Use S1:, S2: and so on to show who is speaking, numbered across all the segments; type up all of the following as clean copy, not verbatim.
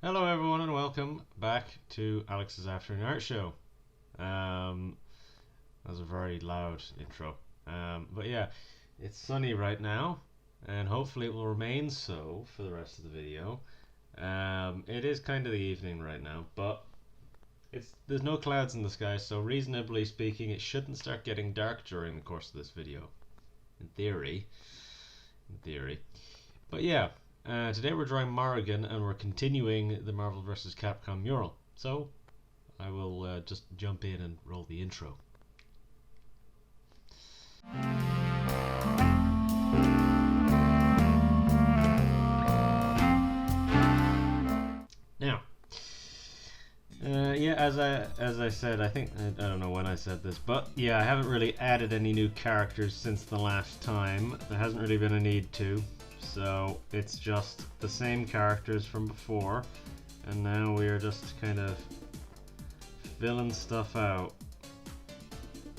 S1: Hello everyone and welcome back to Alex's Afternoon Art Show. That was a very loud intro. But yeah, it's sunny right now and hopefully it will remain so for the rest of the video. It is kind of the evening right now, but there's no clouds in the sky, so reasonably speaking it shouldn't start getting dark during the course of this video. In theory. But yeah. Today we're drawing Morrigan and we're continuing the Marvel vs. Capcom mural. So I will just jump in and roll the intro. Now, yeah, as I said, I think I don't know when I said this, but yeah, I haven't really added any new characters since the last time. There hasn't really been a need to. So it's just the same characters from before, and now we are just kind of filling stuff out.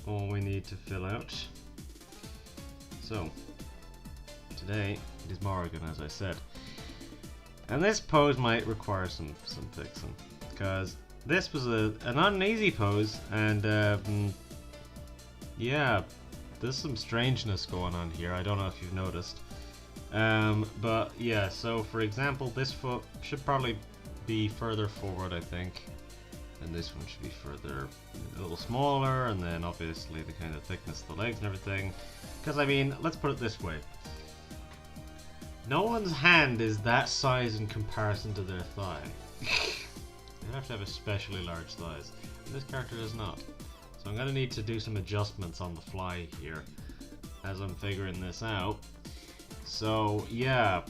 S1: All we need to fill out. So today it is Morrigan, as I said, and this pose might require some fixing because this was an uneasy pose, and yeah, there's some strangeness going on here. I don't know if you've noticed. But yeah, so for example, this foot should probably be further forward, I think, and this one should be further, a little smaller, and then obviously the kind of thickness of the legs and everything. Because I mean, let's put it this way, no one's hand is that size in comparison to their thigh. They have to have especially large thighs, and this character does not. So I'm going to need to do some adjustments on the fly here as I'm figuring this out. So yeah,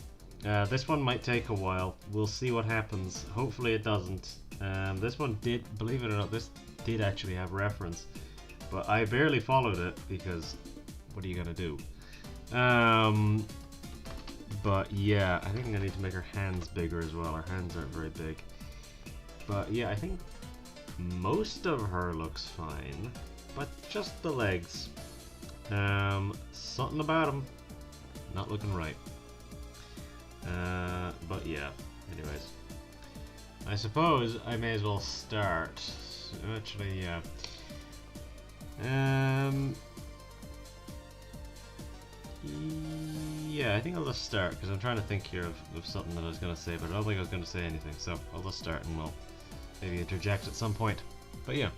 S1: this one might take a while. We'll see what happens. Hopefully it doesn't. This one did, believe it or not, this did actually have reference, but I barely followed it because what are you gonna do? But yeah, I think I need to make her hands bigger as well. Her hands aren't very big. But yeah, I think most of her looks fine, but just the legs. Something about them not looking right. But yeah, anyways, I suppose I may as well start. Actually, yeah. Yeah, I think I'll just start because I'm trying to think here of something that I was going to say, but I don't think I was going to say anything, so I'll just start and we'll maybe interject at some point. But yeah.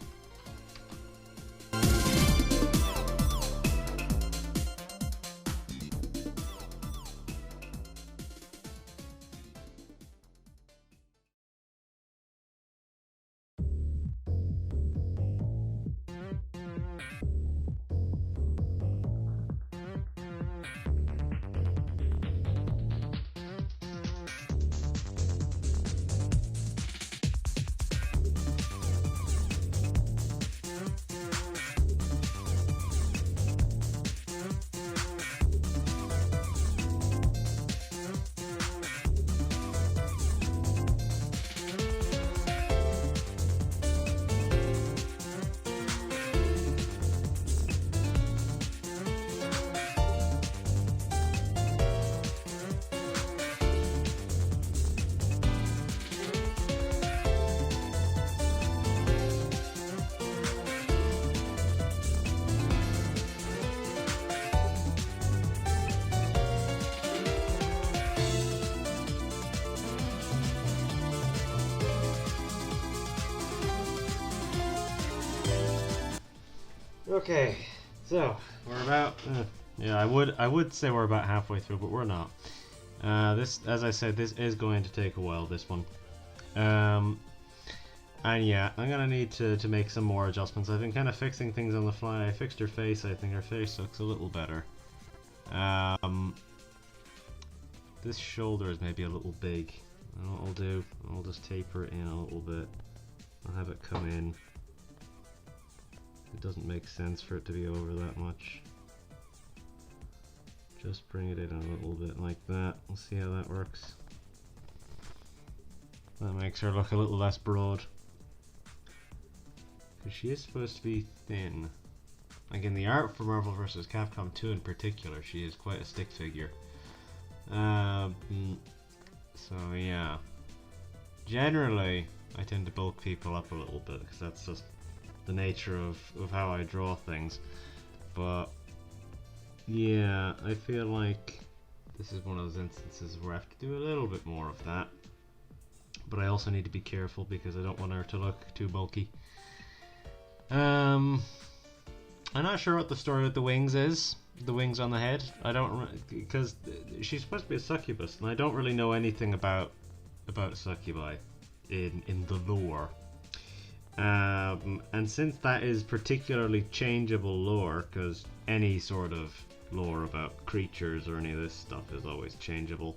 S1: Okay, so we're about yeah, I would say we're about halfway through, but we're not. This, as I said, this is going to take a while, this one. And yeah, I'm gonna need to make some more adjustments. I've been kind of fixing things on the fly. I fixed her face. I think her face looks a little better. This shoulder is maybe a little big. And what I'll do, I'll just taper it in a little bit. I'll have it come in. It doesn't make sense for it to be over that much. Just bring it in a little bit like that. We'll see how that works. That makes her look a little less broad. Because she is supposed to be thin. Like in the art for Marvel vs. Capcom 2 in particular, she is quite a stick figure. So yeah. generally I tend to bulk people up a little bit because that's just the nature of how I draw things. But yeah, I feel like this is one of those instances where I have to do a little bit more of that. But I also need to be careful because I don't want her to look too bulky. I'm not sure what the story with the wings is. The wings on the head. I don't, because she's supposed to be a succubus, and I don't really know anything about succubi in the lore. And since that is particularly changeable lore, because any sort of lore about creatures or any of this stuff is always changeable.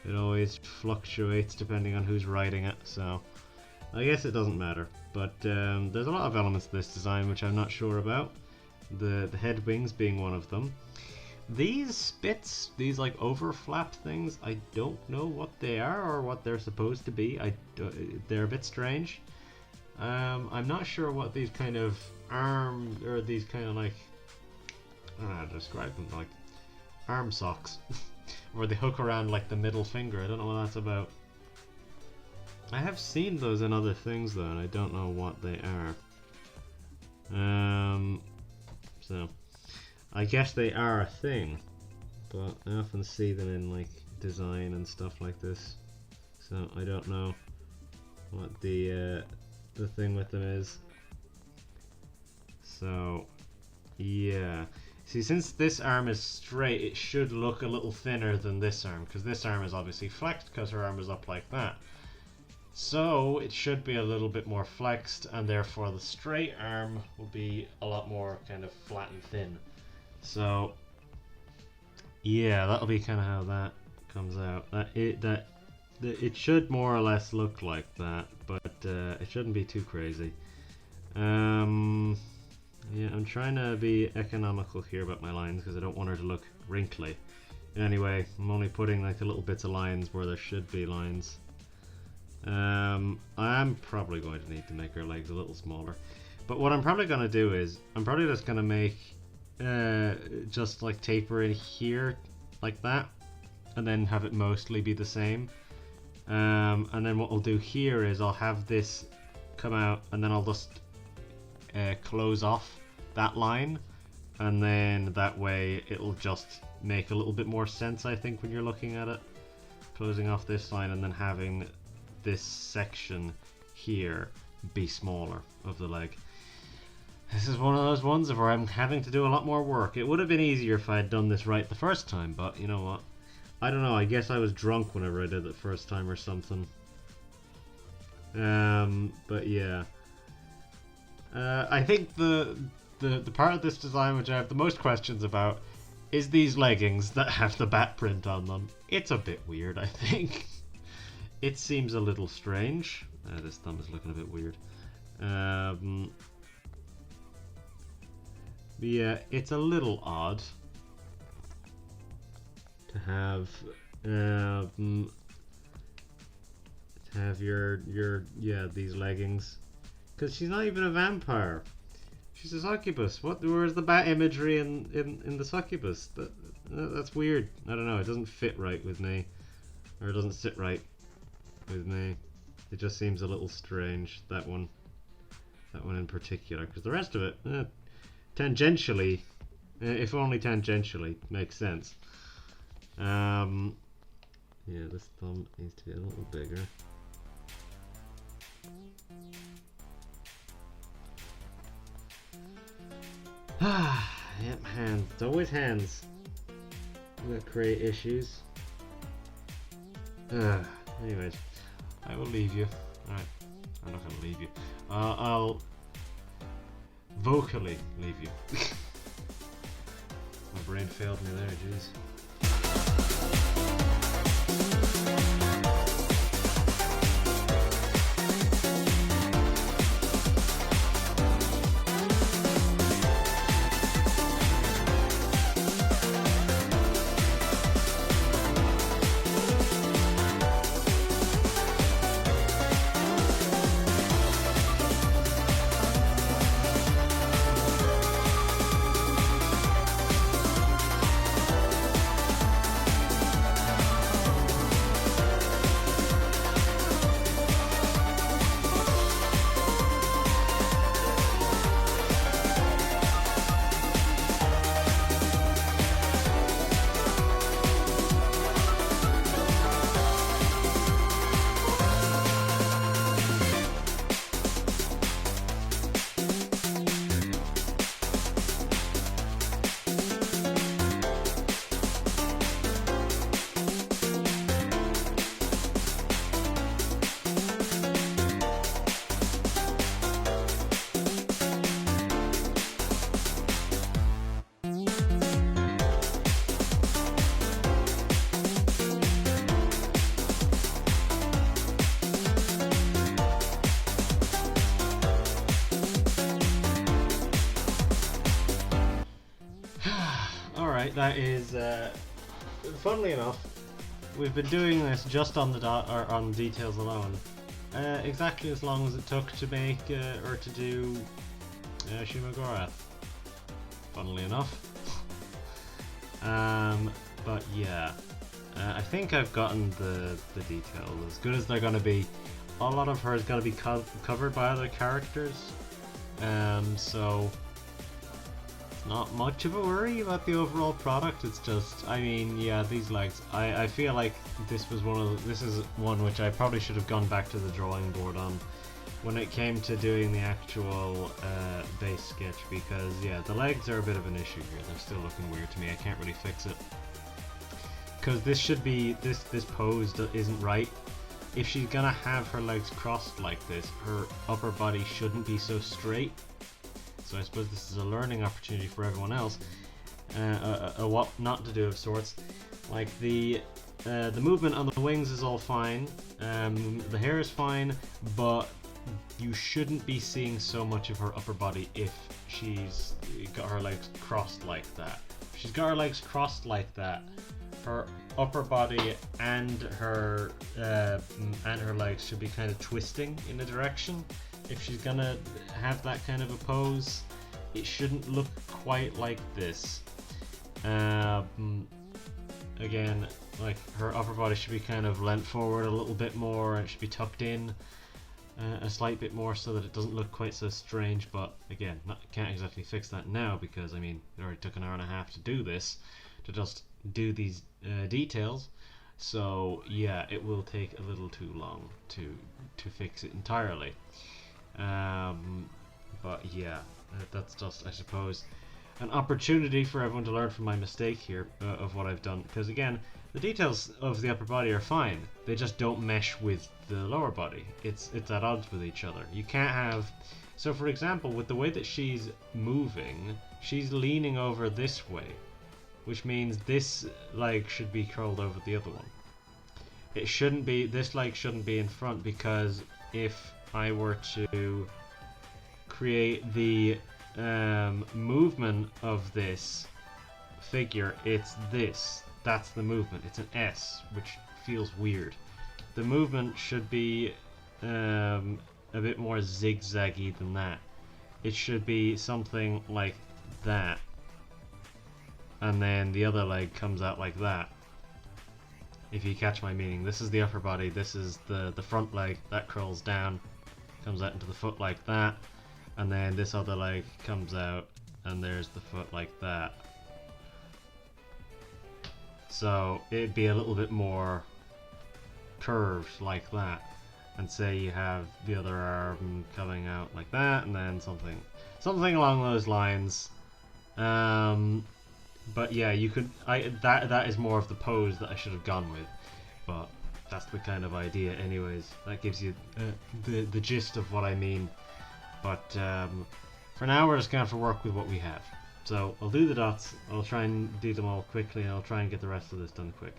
S1: It always fluctuates depending on who's writing it, so I guess it doesn't matter. But there's a lot of elements to this design which I'm not sure about. The head wings being one of them. These spits, these like overflap things, I don't know what they are or what they're supposed to be. They're a bit strange. I'm not sure what these kind of arm, or these kind of like, I don't know how to describe them, like arm socks. Where they hook around like the middle finger. I don't know what that's about. I have seen those in other things though, and I don't know what they are. So I guess they are a thing, but I often see them in like design and stuff like this. So I don't know what the thing with them is. So yeah. See, since this arm is straight, it should look a little thinner than this arm, because this arm is obviously flexed because her arm is up like that. So it should be a little bit more flexed, and therefore the straight arm will be a lot more kind of flat and thin. So yeah, that'll be kind of how that comes out. It should more or less look like that, but it shouldn't be too crazy. Yeah, I'm trying to be economical here about my lines because I don't want her to look wrinkly. Anyway, I'm only putting like the little bits of lines where there should be lines. I'm probably going to need to make her legs a little smaller. But what I'm probably going to do is, I'm probably just going to make just like taper in here like that, and then have it mostly be the same. And then what I'll do here is I'll have this come out, and then I'll just close off that line, and then that way it'll just make a little bit more sense, I think, when you're looking at it. Closing off this line and then having this section here be smaller of the leg. This is one of those ones where I'm having to do a lot more work. It would have been easier if I had done this right the first time, but you know what? I don't know, I guess I was drunk whenever I did it the first time or something. But yeah. I think the part of this design which I have the most questions about is these leggings that have the bat print on them. It's a bit weird, I think. It seems a little strange. This thumb is looking a bit weird. Yeah, it's a little odd to have these leggings. Because she's not even a vampire. She's a succubus. Where's the bat imagery in the succubus? That's weird. I don't know. It doesn't fit right with me. Or it doesn't sit right with me. It just seems a little strange. That one in particular. Because the rest of it, tangentially, if only tangentially, makes sense. Yeah, this thumb needs to get a little bigger. Yep, hands. It's always hands that create issues. Anyways, I will leave you. Alright, I'm not gonna leave you. I'll vocally leave you. My brain failed me there, jeez. Right, that is, funnily enough, we've been doing this just on the on details alone, exactly as long as it took to make, or to do, Shumagorath. Funnily enough. But yeah, I think I've gotten the details as good as they're gonna be. A lot of her is gonna be covered by other characters, so it's not much of a worry about the overall product. It's just, I mean, yeah, these legs. I feel like this is one which I probably should have gone back to the drawing board on when it came to doing the actual base sketch, because yeah, the legs are a bit of an issue here. They're still looking weird to me. I can't really fix it because this should be this pose isn't right. If she's gonna have her legs crossed like this, her upper body shouldn't be so straight. So I suppose this is a learning opportunity for everyone else. What not to do of sorts. Like the movement on the wings is all fine. The hair is fine, but you shouldn't be seeing so much of her upper body if she's got her legs crossed like that. If she's got her legs crossed like that, her upper body and her legs should be kind of twisting in a direction. If she's gonna have that kind of a pose, it shouldn't look quite like this. Again, like her upper body should be kind of leant forward a little bit more, and it should be tucked in a slight bit more so that it doesn't look quite so strange. But again, can't exactly fix that now because I mean it already took an hour and a half to do this, to just do these details. So yeah, it will take a little too long to fix it entirely. But yeah, that's just, I suppose, an opportunity for everyone to learn from my mistake here of what I've done. Because again, the details of the upper body are fine. They just don't mesh with the lower body. It's at odds with each other. You can't have... So for example, with the way that she's moving, she's leaning over this way, which means this leg should be curled over the other one. It shouldn't be, this leg shouldn't be in front, because if I were to create the movement of this figure, it's this. That's the movement. It's an S, which feels weird. The movement should be a bit more zigzaggy than that. It should be something like that. And then the other leg comes out like that. If you catch my meaning. This is the upper body, this is the front leg, that curls down, comes out into the foot like that, and then this other leg comes out, and there's the foot like that. So it'd be a little bit more curved like that. And say you have the other arm coming out like that, and then something along those lines. But yeah, you could. That is more of the pose that I should have gone with, but that's the kind of idea, anyways. That gives you the gist of what I mean. But for now, we're just gonna have to work with what we have. So I'll do the dots. I'll try and do them all quickly, and I'll try and get the rest of this done quick.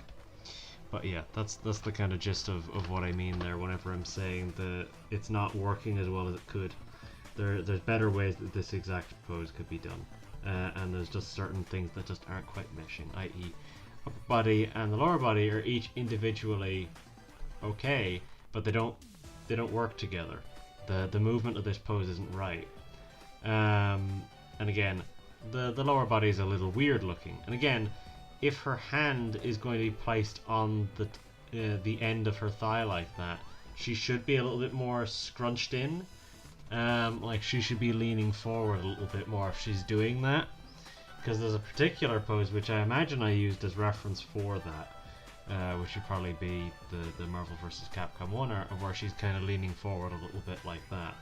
S1: But yeah, that's the kind of gist of what I mean there. Whenever I'm saying that it's not working as well as it could, there's better ways that this exact pose could be done. And there's just certain things that just aren't quite meshing, i.e. upper body and the lower body are each individually okay, but they don't work together. The movement of this pose isn't right. And again, the lower body is a little weird looking. And again, if her hand is going to be placed on the end of her thigh like that, she should be a little bit more scrunched in. Like she should be leaning forward a little bit more if she's doing that, because there's a particular pose which I imagine I used as reference for that, which would probably be the Marvel vs. Capcom one, or where she's kind of leaning forward a little bit like that.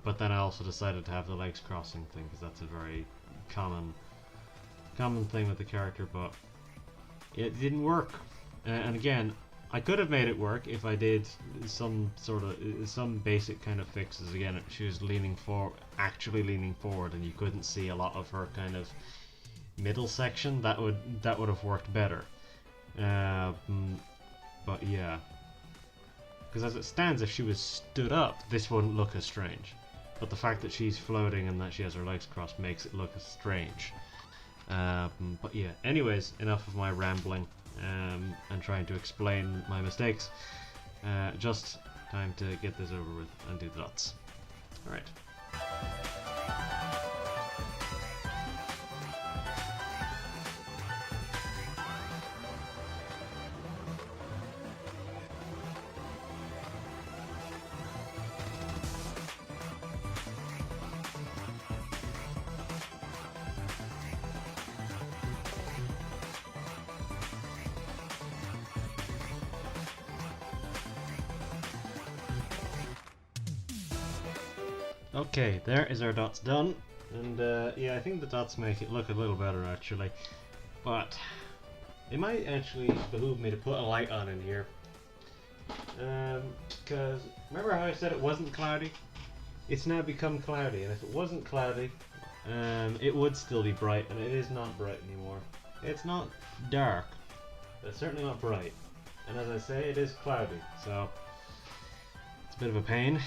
S1: But then I also decided to have the legs crossing thing, because that's a very common thing with the character, but it didn't work. And again, I could have made it work if I did some basic kind of fixes. Again, she was actually leaning forward, and you couldn't see a lot of her kind of middle section. That would have worked better. But yeah, because as it stands, if she was stood up, this wouldn't look as strange. But the fact that she's floating and that she has her legs crossed makes it look as strange. But yeah, anyways, enough of my rambling and trying to explain my mistakes. Just time to get this over with and do the dots. Alright. Okay, there is our dots done, and yeah, I think the dots make it look a little better actually, but it might actually behoove me to put a light on in here, because remember how I said it wasn't cloudy? It's now become cloudy, and if it wasn't cloudy, it would still be bright, and it is not bright anymore. It's not dark, but it's certainly not bright, and as I say, it is cloudy, so it's a bit of a pain.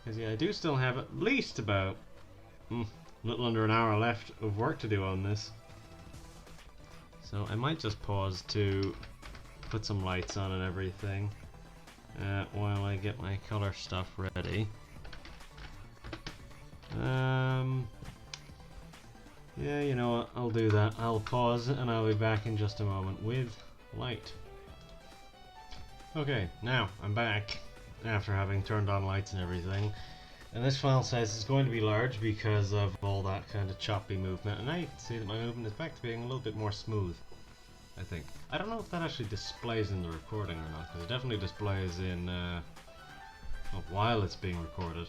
S1: Because yeah, I do still have at least about a little under an hour left of work to do on this. So I might just pause to put some lights on and everything while I get my color stuff ready. Yeah, you know what, I'll do that. I'll pause and I'll be back in just a moment with light. Okay, now I'm back after having turned on lights and everything, and this file size is going to be large because of all that kind of choppy movement, and I can see that my movement is back to being a little bit more smooth, I think. I don't know if that actually displays in the recording or not, because it definitely displays in while it's being recorded.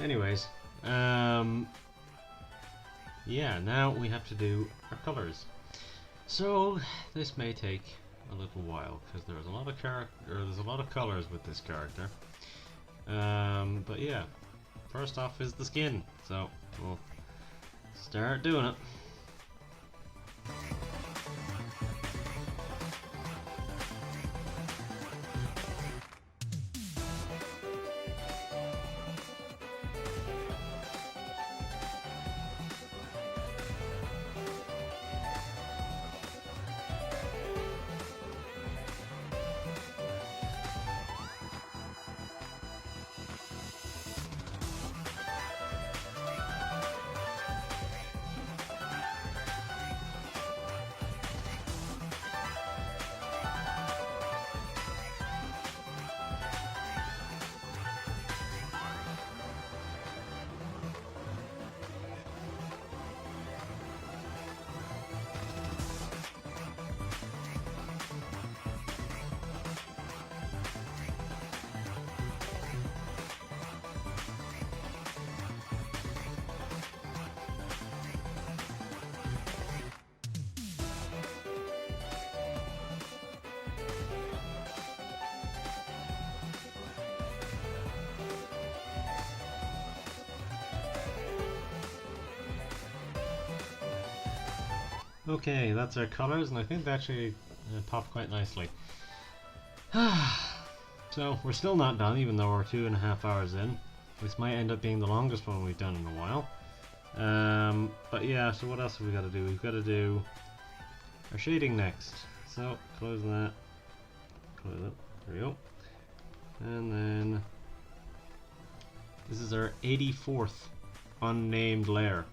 S1: Anyways, yeah, now we have to do our colors. So this may take a little while because there's a lot of there's a lot of colors with this character. But yeah, first off is the skin, so we'll start doing it. Okay, that's our colors, and I think they actually pop quite nicely. So, we're still not done, even though we're 2.5 hours in. This might end up being the longest one we've done in a while. But yeah, so what else have we got to do? We've got to do our shading next. So, close that. Close it. There we go. And then this is our 84th unnamed layer,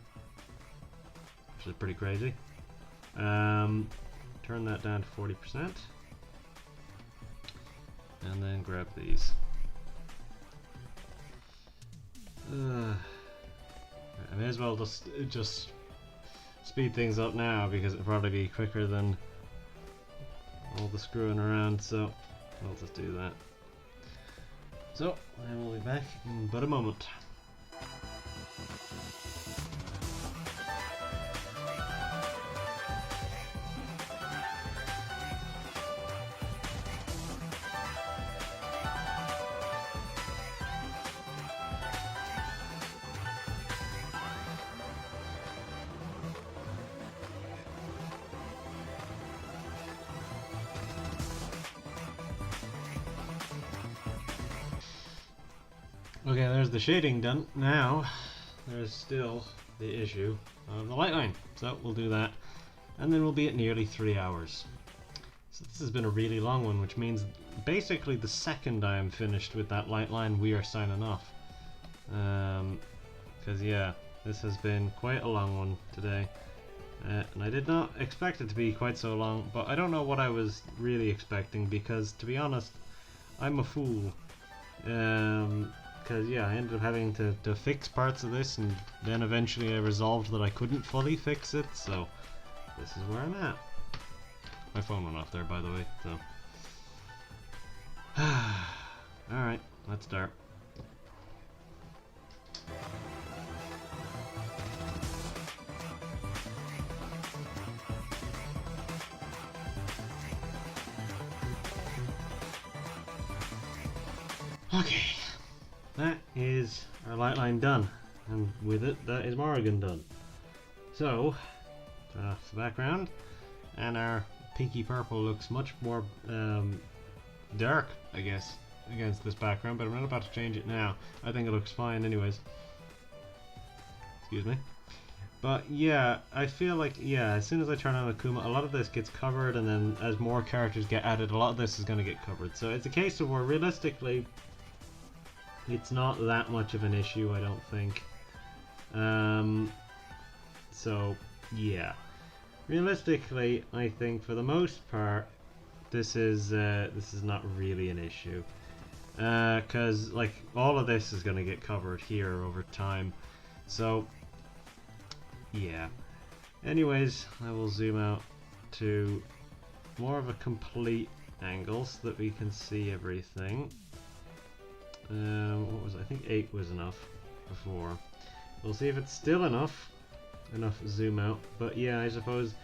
S1: which is pretty crazy. Turn that down to 40%, and then grab these. I may as well just speed things up now because it'll probably be quicker than all the screwing around, so I'll just do that. So, I will be back in but a moment. Okay, there's the shading done. Now, there's still the issue of the light line. So we'll do that, and then we'll be at nearly 3 hours. So this has been a really long one, which means basically the second I am finished with that light line, we are signing off. Because yeah, this has been quite a long one today. And I did not expect it to be quite so long, but I don't know what I was really expecting, because to be honest, I'm a fool. Because yeah, I ended up having to fix parts of this, and then eventually I resolved that I couldn't fully fix it, so this is where I'm at. My phone went off there, by the way, so. Alright, let's start. Okay, that is our light line done, and with it, that is Morrigan done. So, turn off the background, and our pinky purple looks much more dark, I guess, against this background, but I'm not about to change it now. I think it looks fine anyways. Excuse me. But yeah, I feel like, yeah, as soon as I turn on Akuma, a lot of this gets covered, and then as more characters get added, a lot of this is going to get covered. So it's a case of where realistically, it's not that much of an issue, I don't think. So yeah, realistically, I think for the most part, this is not really an issue, because like all of this is going to get covered here over time. So yeah. Anyways, I will zoom out to more of a complete angle so that we can see everything. What was it? I think 8 was enough before. We'll see if it's still enough zoom out. But yeah, I suppose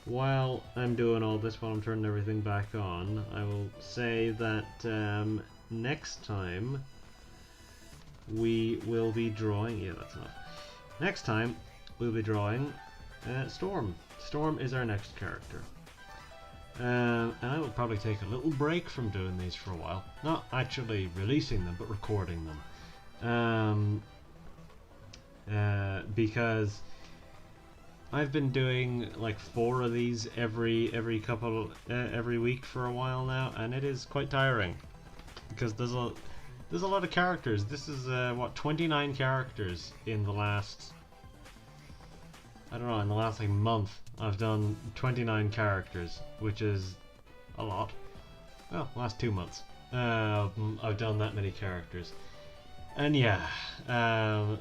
S1: while I'm doing all this, while I'm turning everything back on, I will say that next time we will be drawing, yeah, that's enough. Next time we'll be drawing Storm. Storm is our next character. And I will probably take a little break from doing these for a while. Not actually releasing them, but recording them. Because I've been doing like 4 of these every week for a while now, and it is quite tiring because there's a lot of characters. This is what, 29 characters in the last, I don't know, in the last like month. I've done 29 characters, which is a lot. Well, last 2 months. I've done that many characters. And yeah,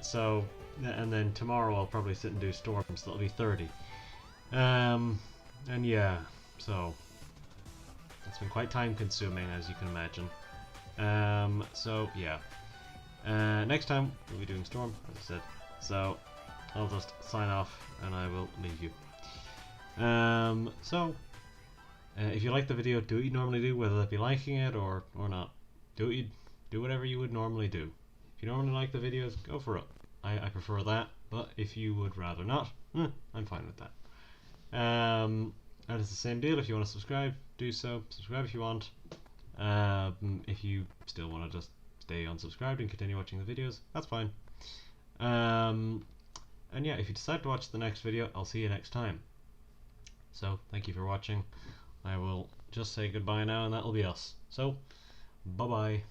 S1: so, and then tomorrow I'll probably sit and do Storm, so that'll be 30. And yeah, so, it's been quite time consuming, as you can imagine. So yeah, next time we'll be doing Storm, as I said. So, I'll just sign off and I will leave you. If you like the video, do what you normally do, whether that be liking it or not. Do whatever you would normally do. If you normally like the videos, go for it. I prefer that, but if you would rather not, I'm fine with that. And it's the same deal. If you want to subscribe, do so. Subscribe if you want. If you still want to just stay unsubscribed and continue watching the videos, that's fine. And yeah, if you decide to watch the next video, I'll see you next time. So, thank you for watching. I will just say goodbye now, and that'll be us. So, bye-bye.